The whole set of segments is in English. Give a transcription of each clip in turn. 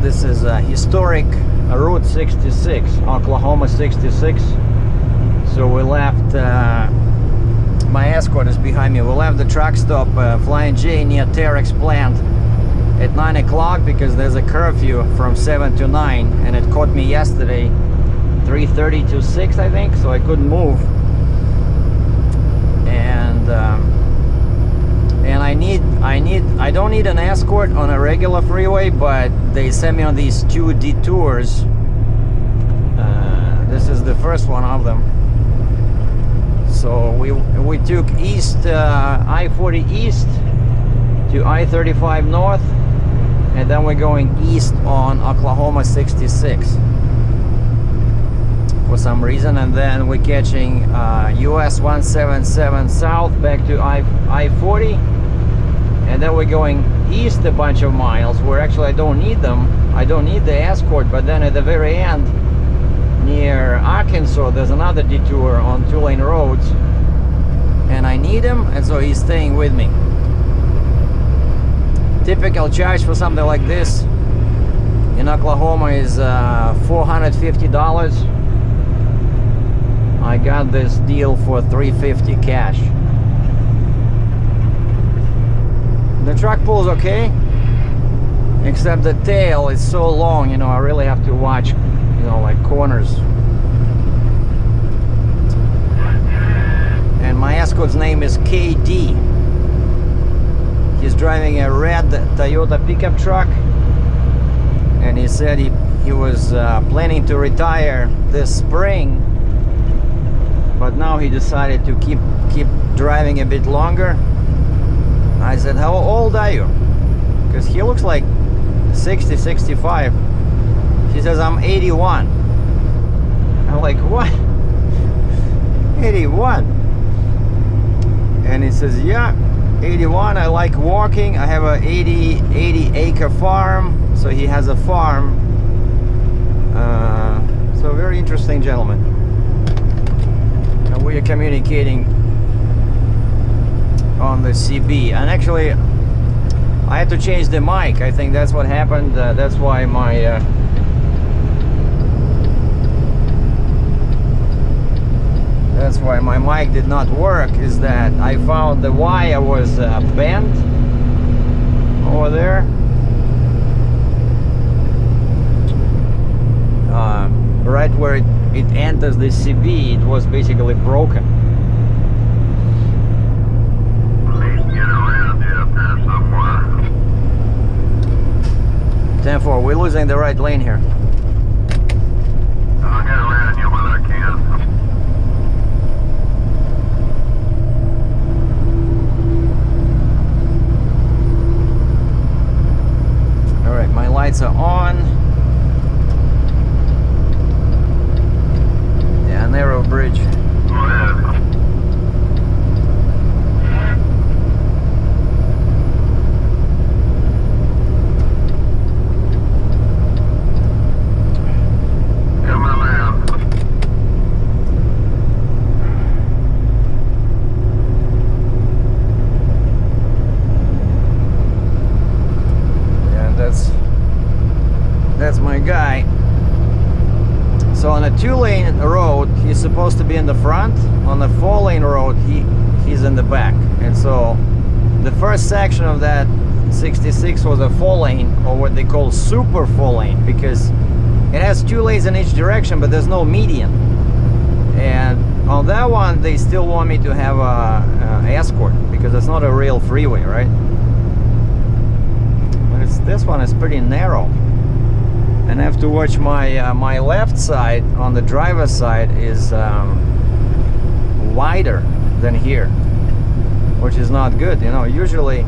This is a historic Route 66, Oklahoma 66. So we left, my escort is behind me. We left the truck stop, Flying J, near Terex plant at 9 o'clock because there's a curfew from 7 to 9, and it caught me yesterday 3:30 to 6, I think, so I couldn't move. And I don't need an escort on a regular freeway, but they sent me on these 2 detours. This is the first one of them. So we took east, I-40 east to I-35 north, and then we're going east on Oklahoma 66 for some reason, and then we're catching US 177 south back to I-40, and then we're going east a bunch of miles where actually I don't need them. I don't need the escort, but then at the very end near Arkansas there's another detour on 2-lane roads and I need him, and so he's staying with me. Typical charge for something like this in Oklahoma is $450. I got this deal for $350 cash. The truck pulls okay, except the tail is so long, you know, I really have to watch, you know, like corners. And my escort's name is KD. He's driving a red Toyota pickup truck, and he said he was planning to retire this spring, but now he decided to keep driving a bit longer. I said, how old are you? Because he looks like 60, 65. He says, I'm 81. I'm like, what? 81? And he says, yeah, 81. I like walking. I have a 80 acre farm. So he has a farm. So very interesting gentleman. And we are communicating on the CB, and actually I had to change the mic. I think that's what happened. That's why my mic did not work, is that I found the wire was bent over there. Right where it enters the CB, it was basically broken. 10-4, we're losing the right lane here. I'll get around you when I can. Alright, my lights are on. Yeah, narrow bridge. Go ahead. That's my guy. So on a 2-lane road, he's supposed to be in the front. On the 4-lane road, he's in the back. And so the first section of that 66 was a 4-lane, or what they call super 4-lane, because it has 2 lanes in each direction, but there's no median. And on that one, they still want me to have a escort, because it's not a real freeway, right? But this one is pretty narrow. And I have to watch my my left side on the driver's side is wider than here, which is not good. You know, usually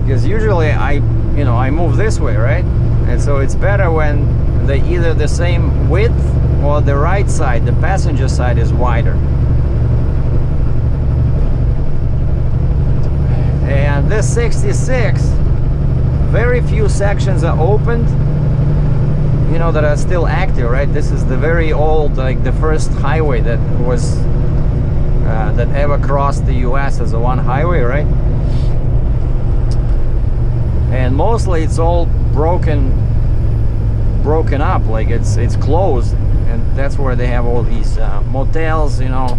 because usually I move this way, right? And so it's better when they either the same width or the right side, the passenger side, is wider. And this 66, very few sections are opened, you know, that are still active, right? This is the very old, like the first highway that was that ever crossed the US as a one highway, right? and mostly it's all broken up, like it's closed, and that's where they have all these motels, you know,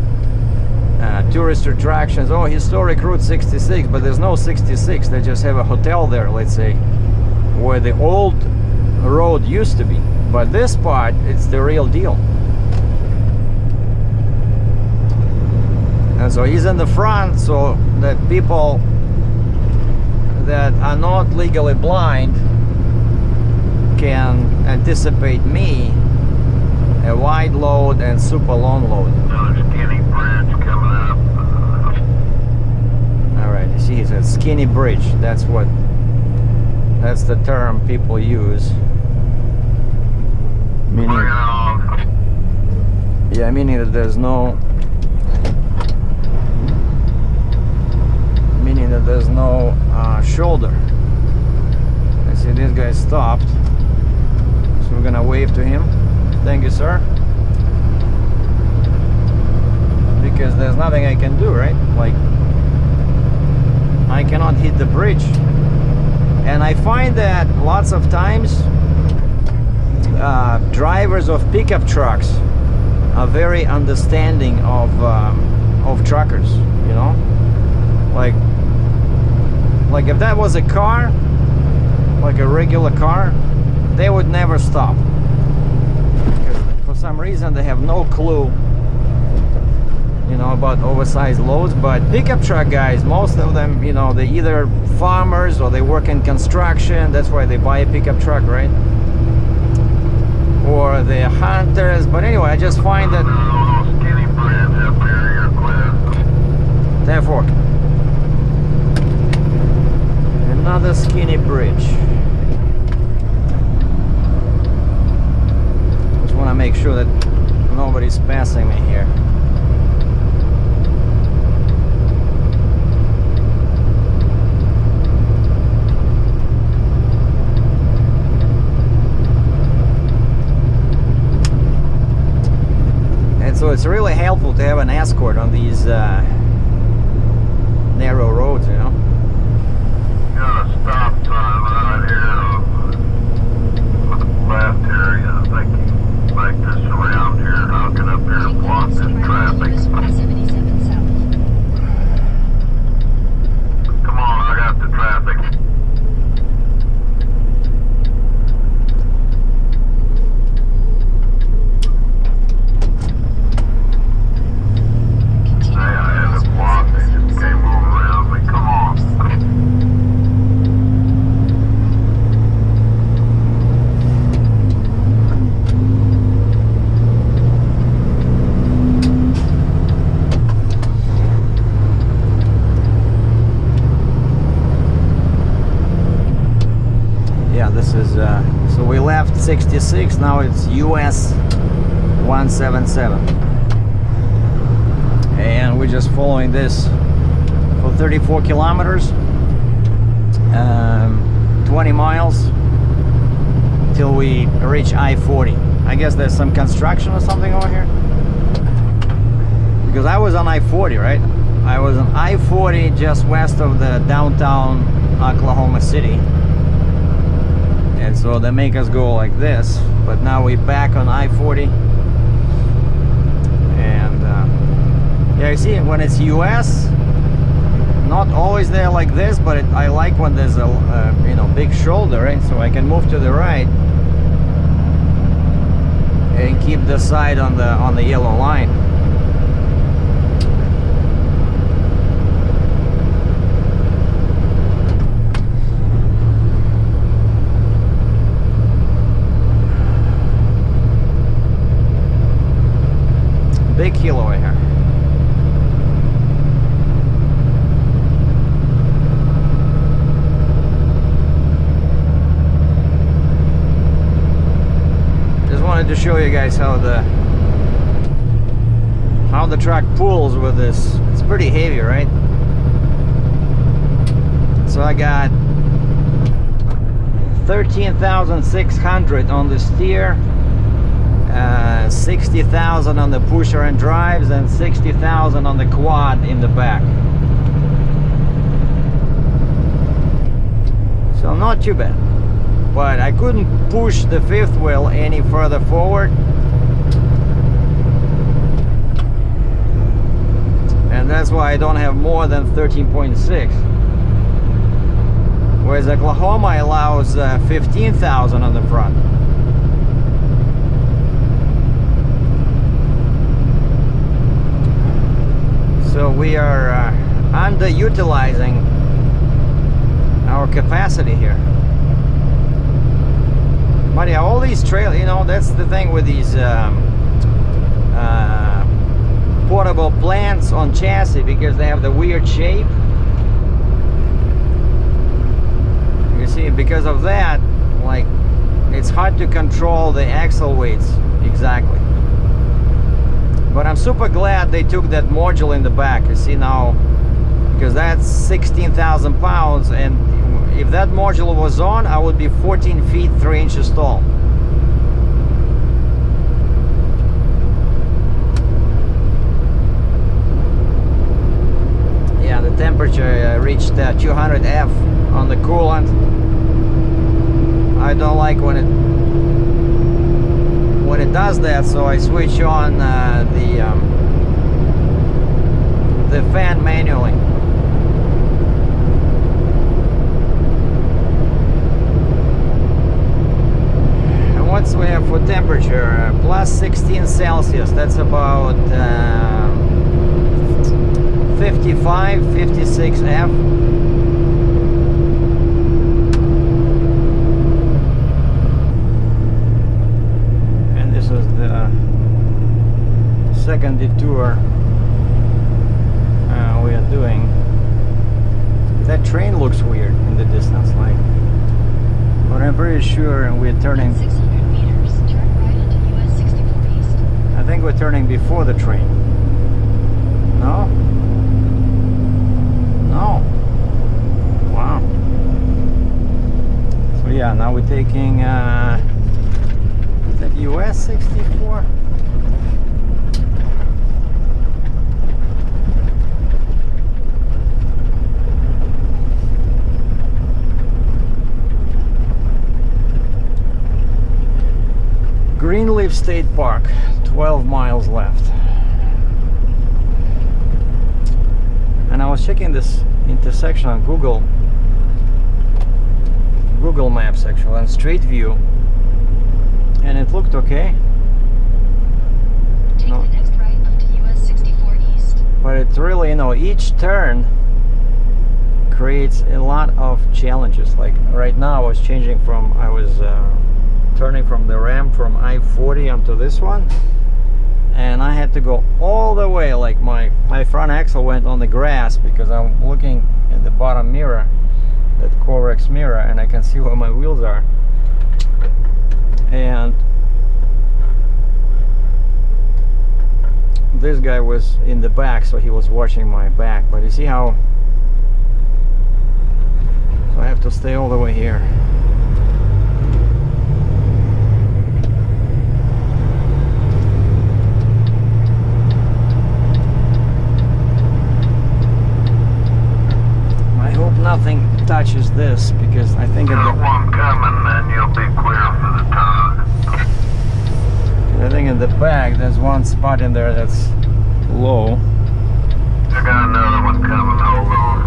tourist attractions. Oh, historic Route 66, but there's no 66. They just have a hotel there, let's say, where the old road used to be. But this part, it's the real deal. And so he's in the front so that people that are not legally blind can anticipate me, a wide load and super long load. Another skinny bridge coming up. Alright, you see, it's a skinny bridge. That's the term people use. Bring it on. Yeah, meaning that there's no shoulder. I see this guy stopped, so we're gonna wave to him. Thank you, sir. Because there's nothing I can do, right? Like, I cannot hit the bridge. And I find that lots of times drivers of pickup trucks are very understanding of truckers, you know? Like if that was a car, like a regular car, they would never stop. Because for some reason they have no clue, you know, about oversized loads. But pickup truck guys, most of them, you know, they either farmers or they work in construction. That's why they buy a pickup truck, right? Or they're hunters. But anyway, I just find that Skinny bridge up here, you're clear. therefore another skinny bridge. Just want to make sure that nobody's passing me here. And so it's really helpful to have an escort on these narrow roads, you know. Got a stop sign right here on the left here. I think you make this around here, knocking up here and block this traffic. Come on, I got the traffic. Hey, I had to block. They just came over around me. Come on. This is so we left 66, now it's US 177, and we're just following this for 34 kilometers, 20 miles till we reach I-40. I guess there's some construction or something over here, because I was on I-40, right? I was on I-40 just west of the downtown Oklahoma City. And so they make us go like this, but now we're back on I-40. And yeah, you see, when it's US, not always there like this, but I like when there's a you know, big shoulder, right? So I can move to the right and keep the side on the yellow line. Big hill over here. Just wanted to show you guys how the truck pulls with this. It's pretty heavy, right? So I got 13,600 on the steer. 60,000 on the pusher and drives, and 60,000 on the quad in the back. So I'm not not too bad. But I couldn't push the fifth wheel any further forward. And that's why I don't have more than 13.6. Whereas Oklahoma allows 15,000 on the front. So we are underutilizing our capacity here. But yeah, all these trails, you know, that's the thing with these portable plants on chassis, because they have the weird shape. You see, because of that, like, it's hard to control the axle weights exactly. But I'm super glad they took that module in the back. You see now, because that's 16,000 pounds, and if that module was on, I would be 14 feet 3 inches tall. Yeah, the temperature reached 200 F on the coolant. I don't like when it does that, so I switch on the fan manually. And what's we have for temperature? Plus 16 Celsius. That's about 55, 56 F. Second detour we are doing. That train looks weird in the distance, like, but I'm pretty sure we're turning. 600 meters, turn right into US 64 East. I think we're turning before the train. No? No. Wow. So yeah, now we're taking is that US 64? Greenleaf State Park, 12 miles left. And I was checking this intersection on Google Maps actually, on Street View, and it looked okay. Take the next right onto US 64 East. But it really, you know, each turn creates a lot of challenges. Like right now I was changing from, I was turning from the ramp from I-40 onto this one, and I had to go all the way, like my front axle went on the grass, because I'm looking at the bottom mirror, that Corex mirror, and I can see where my wheels are. And this guy was in the back, so he was watching my back. But you see how, so I have to stay all the way here. Nothing touches this, because I think There's one coming, and you'll be clear for the turn. I think in the back there's one spot in there that's low. I got another one coming, hold on.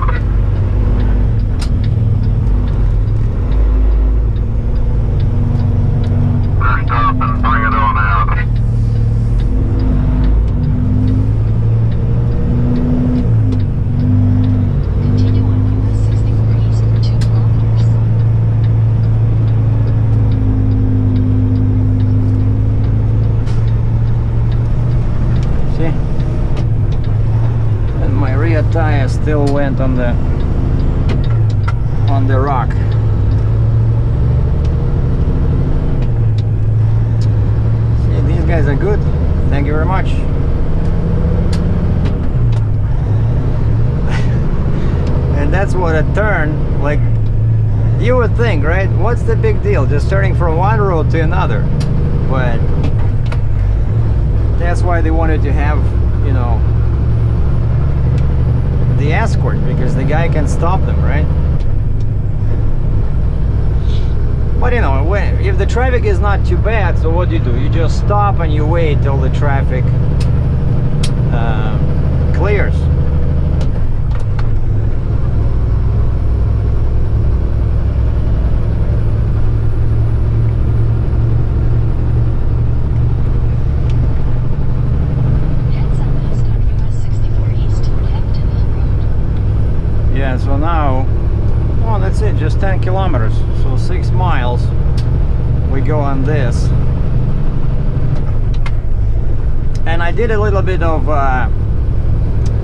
First up and bring it on out. Tire still went on the rock. See, these guys are good. Thank you very much. And that's what a turn, like, you would think, right? What's the big deal? Just turning from one road to another. But that's why they wanted to have, you know, the escort, because the guy can stop them, right? But you know, if the traffic is not too bad, so what do? You just stop and you wait till the traffic clears. Yeah, so now, well, that's it, just 10 kilometers, so 6 miles. We go on this. And I did a little bit of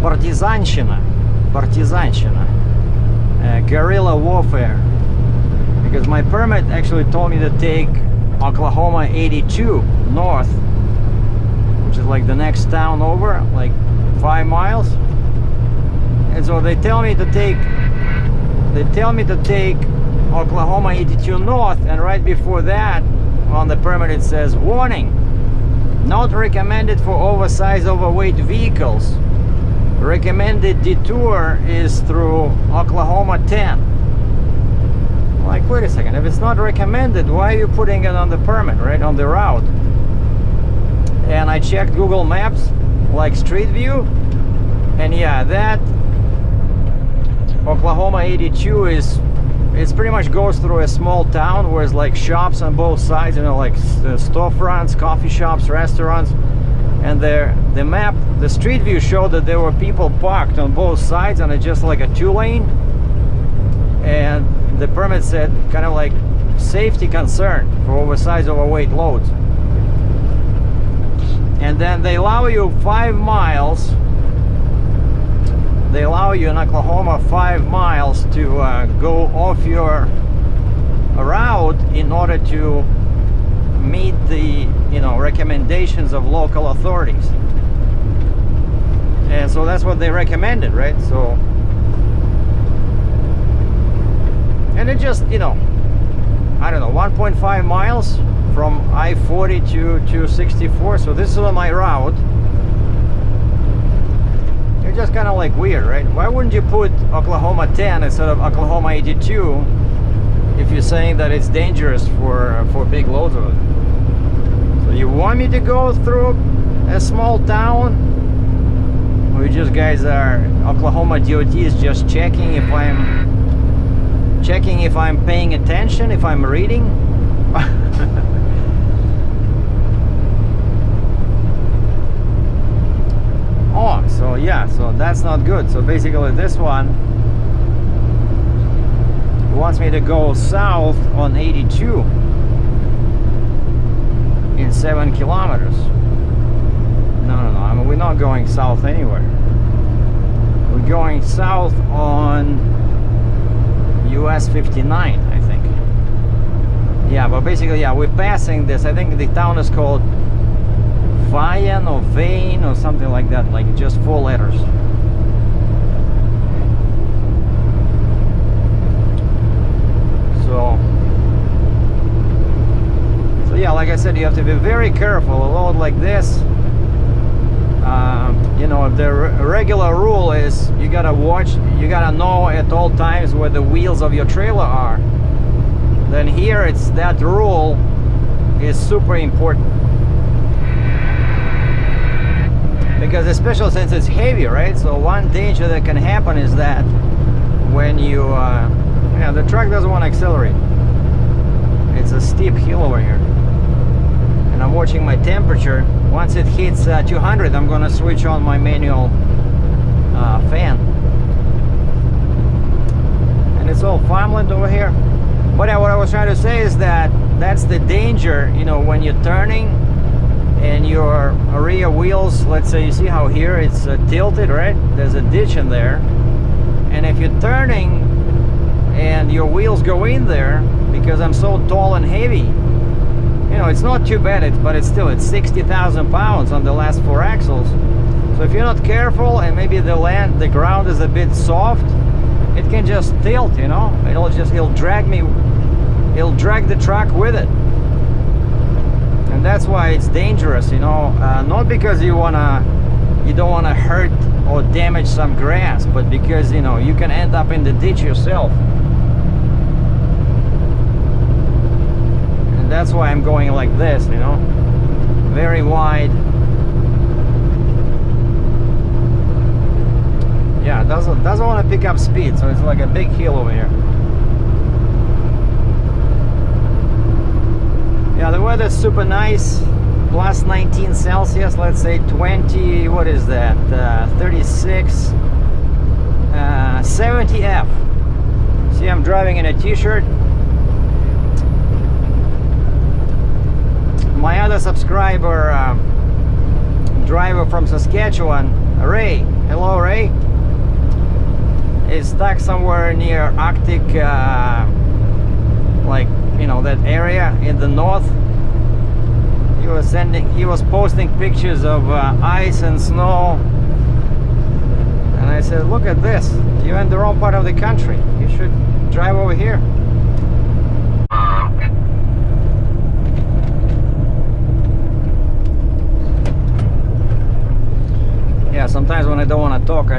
partizanщина, guerrilla warfare, because my permit actually told me to take Oklahoma 82 north, which is like the next town over, like 5 miles. And so they tell me to take Oklahoma 82 north, and right before that on the permit it says, warning, not recommended for oversized overweight vehicles. Recommended detour is through Oklahoma 10. I'm like, wait a second, if it's not recommended, why are you putting it on the permit, right, on the route? And I checked Google Maps, like Street View, and yeah, that Oklahoma 82 it's pretty much goes through a small town where it's like shops on both sides, you know, like storefronts, coffee shops, restaurants. And the map, the Street View showed that there were people parked on both sides, and it's just like a 2-lane. And the permit said kind of like safety concern for oversized overweight loads. And then they allow you 5 miles. They allow you in Oklahoma 5 miles to go off your route in order to meet the, you know, recommendations of local authorities. And so that's what they recommended, right? So, and it just, you know, I don't know, 1.5 miles from I-40 to 64. So this is on my route. It's just kind of like weird, right? Why wouldn't you put Oklahoma 10 instead of Oklahoma 82 if you're saying that it's dangerous for big loads of it? So you want me to go through a small town, or you just guys are, Oklahoma DOT is just checking if I'm paying attention, if I'm reading? Oh, so yeah, so that's not good. So basically this one wants me to go south on 82 in 7 kilometers. No, I mean, we're not going south anywhere. We're going south on US 59, I think. Yeah, but basically, yeah, we're passing this. I think the town is called Vian or Vane or something like that, like just 4 letters. So yeah, like I said, you have to be very careful. A load like this, you know, the regular rule is you gotta watch, you gotta know at all times where the wheels of your trailer are. Then here it's that rule is super important. Because especially since it's heavy, right? So one danger that can happen is that when you, yeah, the truck doesn't want to accelerate. It's a steep hill over here. And I'm watching my temperature. Once it hits 200, I'm gonna switch on my manual fan. And it's all farmland over here. But yeah, what I was trying to say is that that's the danger, you know, when you're turning and your rear wheels, let's say, you see how here it's tilted, right? There's a ditch in there, and if you're turning and your wheels go in there, because I'm so tall and heavy, you know, it's not too bad, but it's still, it's 60,000 pounds on the last 4 axles. So if you're not careful and maybe the ground is a bit soft, it can just tilt, you know. It'll drag the truck with it. And that's why it's dangerous, you know, not because you don't want to hurt or damage some grass, but because, you know, you can end up in the ditch yourself. that's why I'm going like this, you know, very wide. Yeah, it doesn't want to pick up speed, so it's like a big hill over here. Yeah, the weather's super nice. Plus 19 Celsius, let's say 20, what is that? 36, 70 F. See, I'm driving in a t-shirt. My other subscriber, driver from Saskatchewan, Ray, hello Ray, is stuck somewhere near Arctic, like, you know, that area in the north. He was posting pictures of ice and snow, and I said, look at this, you're in the wrong part of the country, you should drive over here. Yeah, sometimes when I don't want to talk,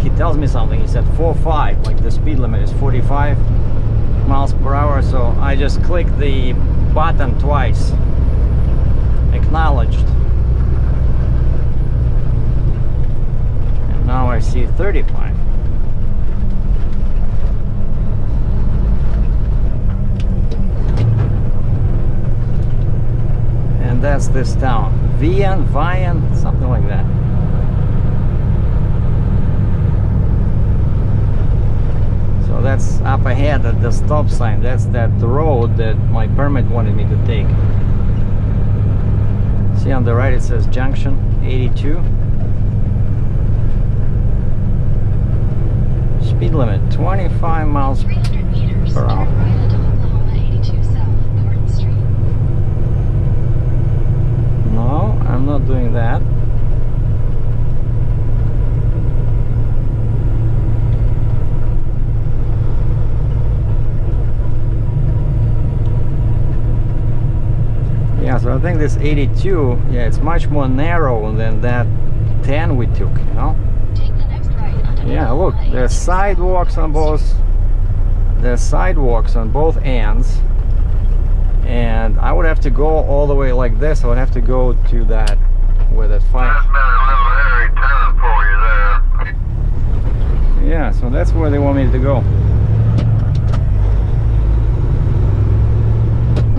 he tells me something. He said 45, like the speed limit is 45 miles per hour, so I just click the button twice. Acknowledged. And now I see 35. And that's this town. Vian, something like that. So that's up ahead at the stop sign. That's that road that my permit wanted me to take. See on the right it says junction 82. Speed limit 25 miles 300 meters, per hour. turn right onto Oklahoma 82 South, Norton Street. No, I'm not doing that. Yeah, so I think this 82, yeah, it's much more narrow than that 10 we took, you know? Take the next right onto Yeah, look, Oklahoma there's 82 sidewalks on both. There's sidewalks on both ends, and I would have to go all the way like this. I would have to go to that where that fire. That's been a little hairy turn for you there. Yeah, so that's where they want me to go.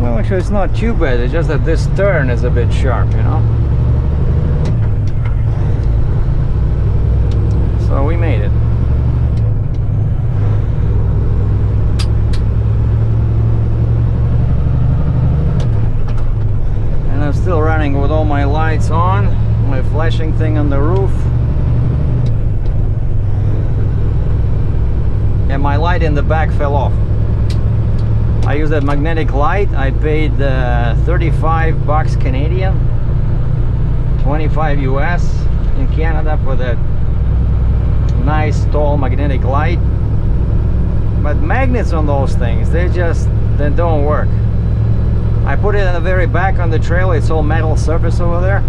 Well, actually, it's not too bad. It's just that this turn is a bit sharp, you know. So we made it. And I'm still running with all my lights on, my flashing thing on the roof. And my light in the back fell off. I used that magnetic light. I paid 35 bucks Canadian, 25 US in Canada for that nice tall magnetic light. But magnets on those things, they don't work. I put it in the very back on the trailer. It's all metal surface over there,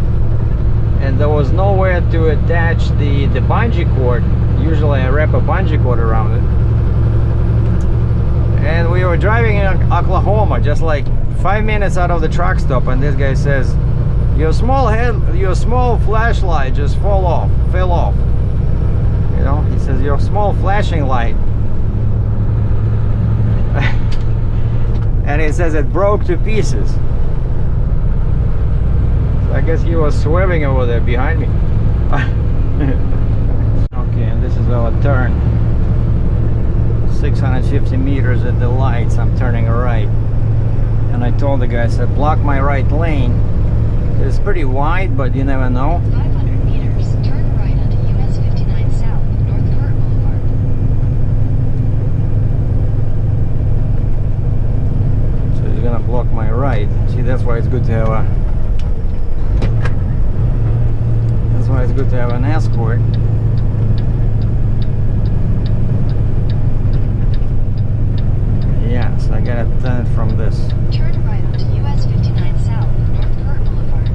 and there was nowhere to attach the bungee cord. Usually I wrap a bungee cord around it. And we were driving in Oklahoma, just like 5 minutes out of the truck stop, and this guy says, your small flashlight just fell off. You know, he says, your small flashing light. And he says it broke to pieces. So I guess he was swerving over there behind me. Okay, and this is our turn. 650 meters at the lights, I'm turning right. And I told the guy, I said, block my right lane. It's pretty wide, but you never know. 500 meters, turn right onto US 59 South, North Kurt Boulevard. So he's gonna block my right. See, that's why it's good to have an escort. Yeah, so I gotta turn from this. Turn right onto US 59 South, North Kurt Boulevard.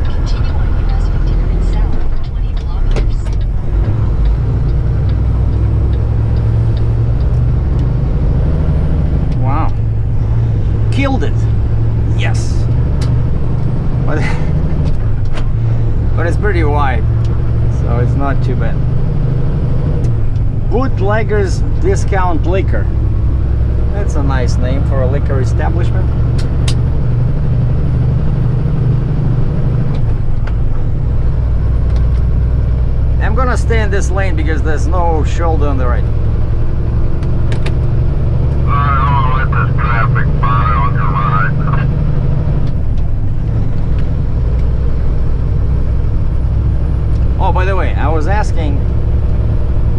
Continue on US 59 South. Yes. But, but it's pretty wide, so it's not too bad. Bootleggers Discount Liquor. That's a nice name for a liquor establishment. I'm gonna stay in this lane because there's no shoulder on the right. I'll let this traffic by on your right. Oh, by the way, I was asking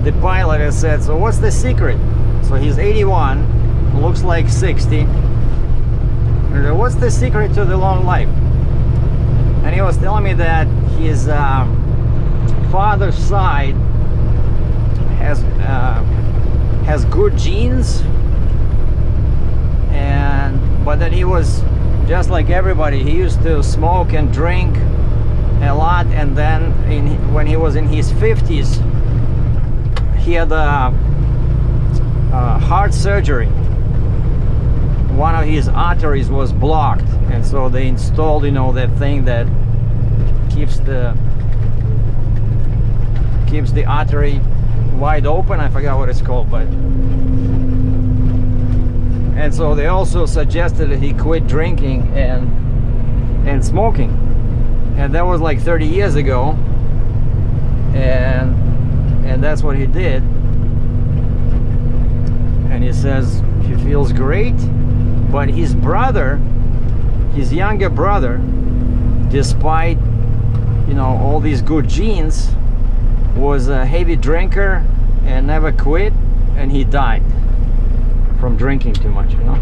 the pilot, I said, so what's the secret? So he's 81, looks like 60. I said, what's the secret to the long life? And he was telling me that his father's side has good genes, but that he was just like everybody. He used to smoke and drink a lot, and then when he was in his 50s, he had a heart surgery. One of his arteries was blocked, and so they installed, you know, that thing that keeps the artery wide open. I forgot what it's called, but and so they also suggested that he quit drinking and smoking, and that was like 30 years ago, and that's what he did. And he says he feels great, but his brother, his younger brother, despite, you know, all these good genes, was a heavy drinker and never quit, and he died from drinking too much, you know.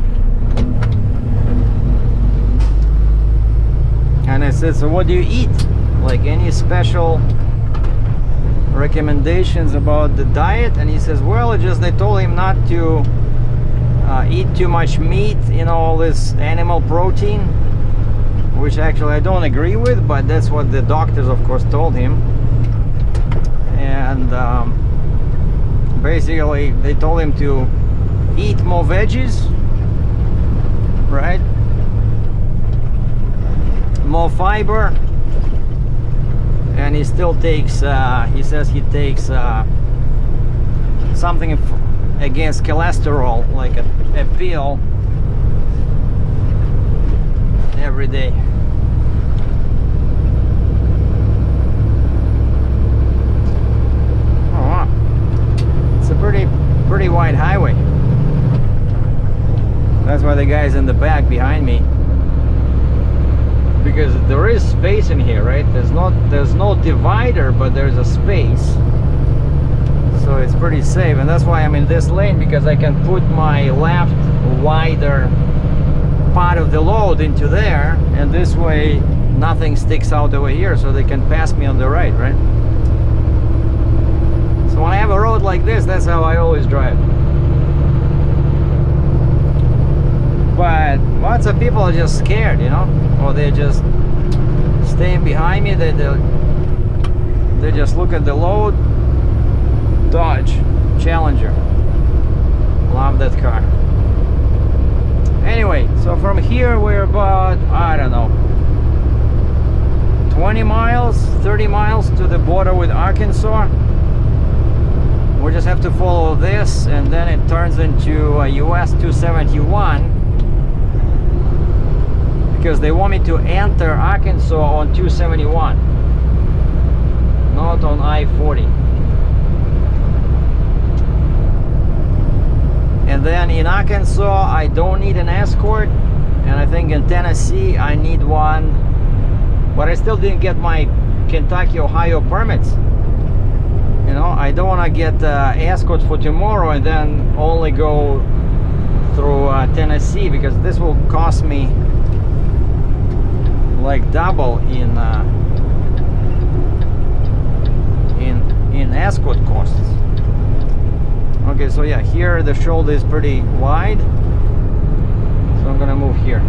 And I said, so what do you eat? Like, any special recommendations about the diet? And he says, well, just they told him not to eat too much meat, you know, all this animal protein, which actually I don't agree with, but that's what the doctors, of course, told him. And basically they told him to eat more veggies, right? More fiber. And he still takes, he says he takes something against cholesterol, like a pill every day. Oh, wow. It's a pretty wide highway. That's why the guy's in the back behind me, because there is space in here, right? There's no divider, but there's a space, so it's pretty safe. And that's why I'm in this lane, because I can put my left wider part of the load into there, and this way nothing sticks out over here, so they can pass me on the right. So when I have a road like this, that's how I always drive. But lots of people are just scared, you know, or they're just staying behind me. They just look at the load. Dodge Challenger, love that car. Anyway, so from here we're about, I don't know, 20 miles, 30 miles to the border with Arkansas. We just have to follow this, and then it turns into a US 271, because they want me to enter Arkansas on 271, not on I-40. And then in Arkansas I don't need an escort, and I think in Tennessee I need one, but I still didn't get my Kentucky, Ohio permits. You know, I don't want to get escort for tomorrow and then only go through Tennessee, because this will cost me like double in escort costs. Okay, so yeah, here the shoulder is pretty wide, so I'm gonna move here.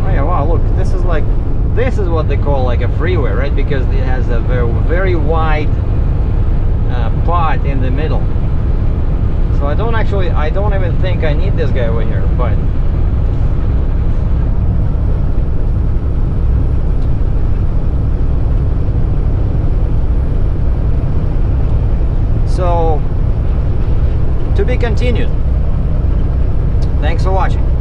Oh yeah, wow, look, this is what they call like a freeway, right? Because it has a very wide part in the middle. So I don't even think I need this guy over here, but To be continued. Thanks for watching.